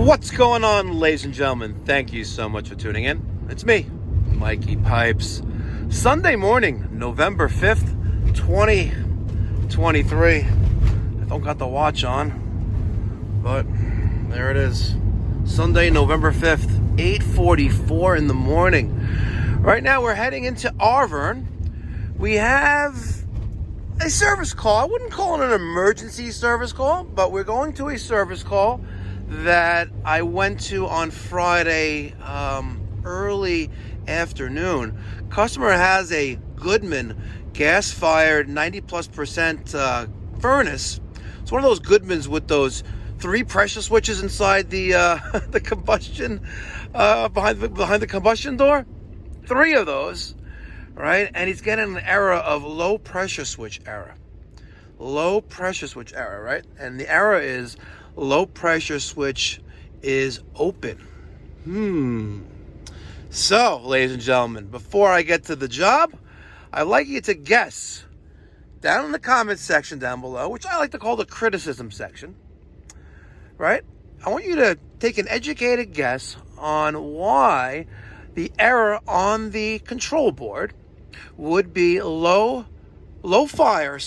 What's going on, ladies and gentlemen? Thank you so much for tuning in. It's me, Mikey Pipes. Sunday morning, November 5th, 2023. I don't got the watch on, but there it is. Sunday, November 5th, 8:44 in the morning. Right now, we're heading into Arvern. We have a service call. I wouldn't call it an emergency service call, but we're going to a service call that I went to on Friday early afternoon. Customer has a Goodman gas-fired 90+% furnace. It's one of those Goodmans with those 3 pressure switches inside the the combustion behind the combustion door. 3 of those, right? And he's getting an error of low pressure switch error. Low pressure switch error, right? And the error is low pressure switch is open. So, ladies and gentlemen, before I get to the job, I'd like you to guess down in the comments section down below, which I like to call the criticism section, right? I want you to take an educated guess on why the error on the control board would be low fire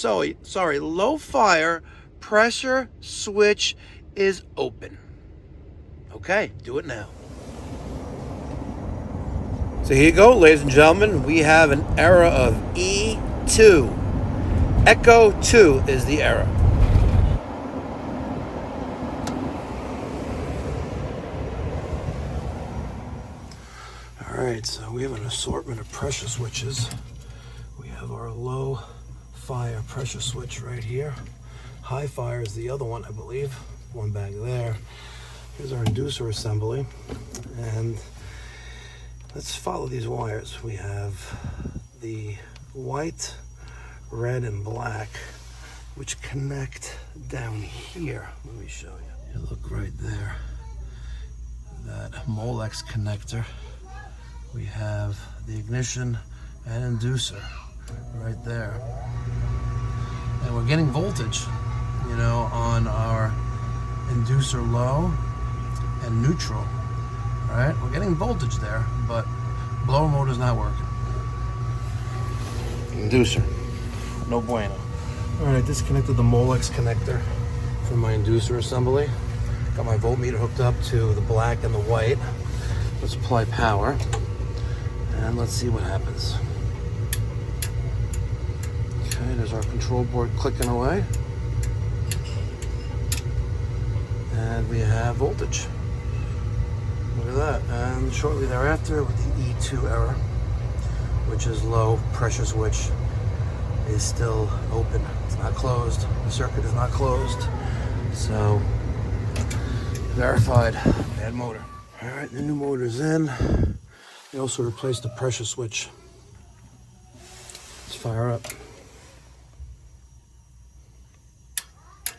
pressure switch is open. Okay, do it now. So here you go, ladies and gentlemen. We have an error of E2. Echo 2 is the error. All right, so we have an assortment of pressure switches. We have our low fire pressure switch right here. High fire is the other one, I believe. One back there. Here's our inducer assembly. And let's follow these wires. We have the white, red, and black, which connect down here. Let me show you. You look right there. That Molex connector. We have the ignition and inducer right there. And we're getting voltage, you know, on our inducer low and neutral. All right, we're getting voltage there, but blower motor's not working. Inducer, no bueno. All right, I disconnected the Molex connector from my inducer assembly. Got my voltmeter hooked up to the black and the white. Let's apply power, and let's see what happens. Okay, there's our control board clicking away. And we have voltage. Look at that. And shortly thereafter, with the E2 error, which is low pressure switch, is still open. It's not closed. The circuit is not closed. So, verified bad motor. All right, the new motor's in. We also replaced the pressure switch. Let's fire up.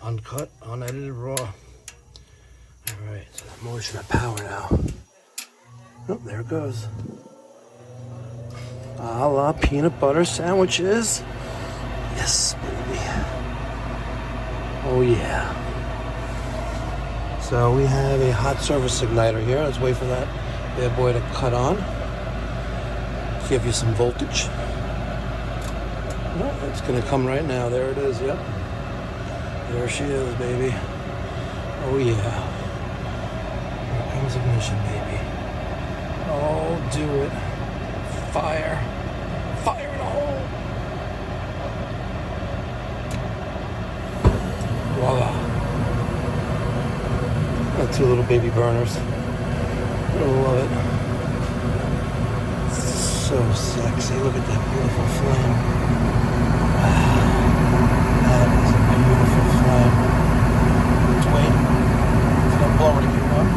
Uncut, unedited, raw. All right, so the motor should have power now. Oh, there it goes. A la peanut butter sandwiches. Yes, baby. Oh, yeah. So we have a hot service igniter here. Let's wait for that bad boy to cut on. Give you some voltage. Oh, it's going to come right now. There it is, yep. There she is, baby. Oh, yeah. Here comes ignition, baby. Oh, do it. Fire. Fire in a hole. Voila. Got 2 little baby burners. I love it. It's so sexy. Look at that beautiful flame. Wow. That is a beautiful flame. Let's wait for the blower to get on.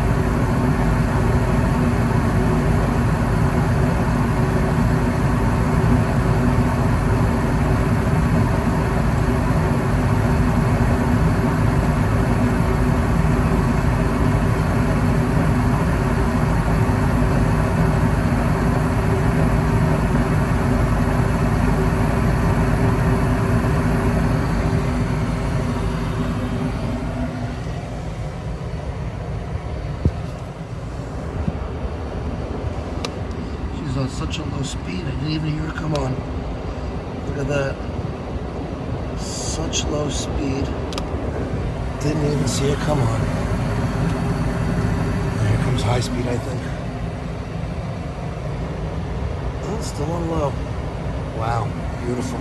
on such a low speed. I didn't even hear it come on. Look at that. Such low speed. Didn't even see it come on. Here comes high speed, I think. Oh, still on low. Wow, beautiful.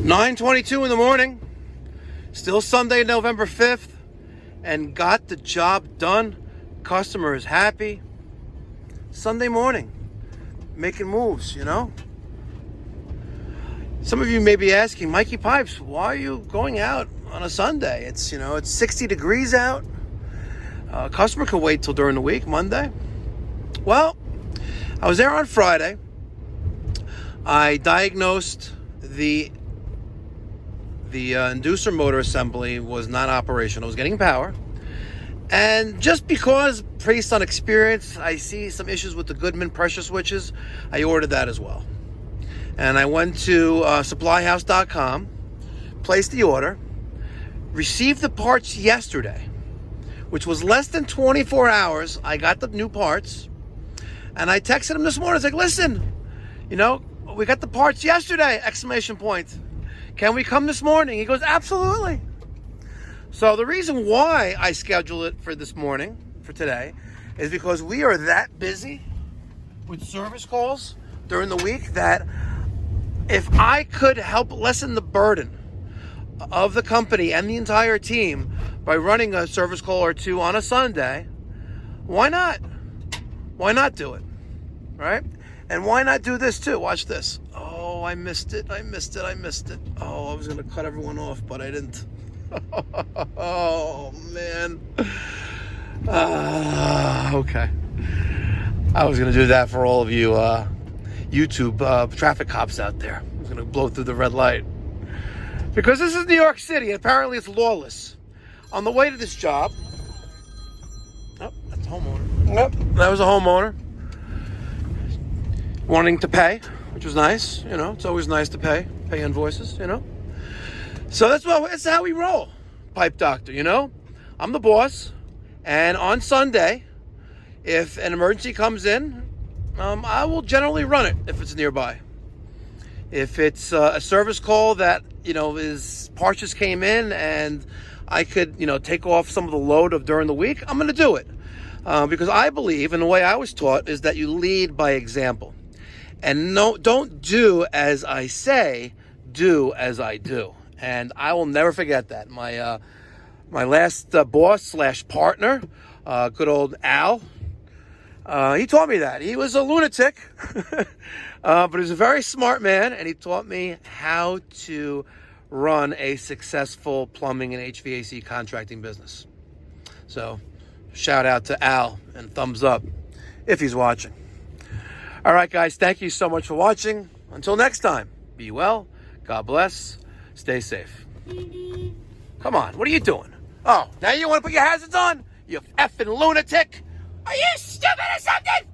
9:22 in the morning. Still Sunday, November 5th. And got the job done. Customer is happy. Sunday morning. Making moves, you know? Some of you may be asking, Mikey Pipes, why are you going out on a Sunday? It's, it's 60 degrees out. Customer can wait till during the week, Monday. Well, I was there on Friday. I diagnosed the inducer motor assembly was not operational. It was getting power. And just because, based on experience, I see some issues with the Goodman pressure switches, I ordered that as well. And I went to supplyhouse.com, placed the order, received the parts yesterday, which was less than 24 hours. I got the new parts, and I texted him this morning. I was like, listen, we got the parts yesterday, ! Can we come this morning? He goes, absolutely. So the reason why I scheduled it for this morning, for today, is because we are that busy with service calls during the week that if I could help lessen the burden of the company and the entire team by running a service call or two on a Sunday, why not? Why not do it, right? And why not do this too? Watch this. Oh, I missed it. Oh, I was going to cut everyone off, but I didn't. Oh, man. Okay. I was going to do that for all of you YouTube traffic cops out there. I was going to blow through the red light. Because this is New York City. Apparently it's lawless. On the way to this job. Oh, that's a homeowner. Yep, that was a homeowner. Wanting to pay, which was nice. It's always nice to pay invoices, So that's how we roll, Pipe Doctor, I'm the boss. And on Sunday, if an emergency comes in, I will generally run it if it's nearby. If it's a service call that, is parts just came in and I could, take off some of the load of during the week, I'm going to do it. Because I believe, and the way I was taught, is that you lead by example. And don't do as I say, do as I do. And I will never forget that. My last boss / partner, good old Al, he taught me that. He was a lunatic, but he was a very smart man, and he taught me how to run a successful plumbing and HVAC contracting business. So shout out to Al and thumbs up if he's watching. All right, guys, thank you so much for watching. Until next time, be well, God bless, stay safe. Come on, what are you doing? Oh, now you want to put your hazards on? You effing lunatic. Are you stupid or something?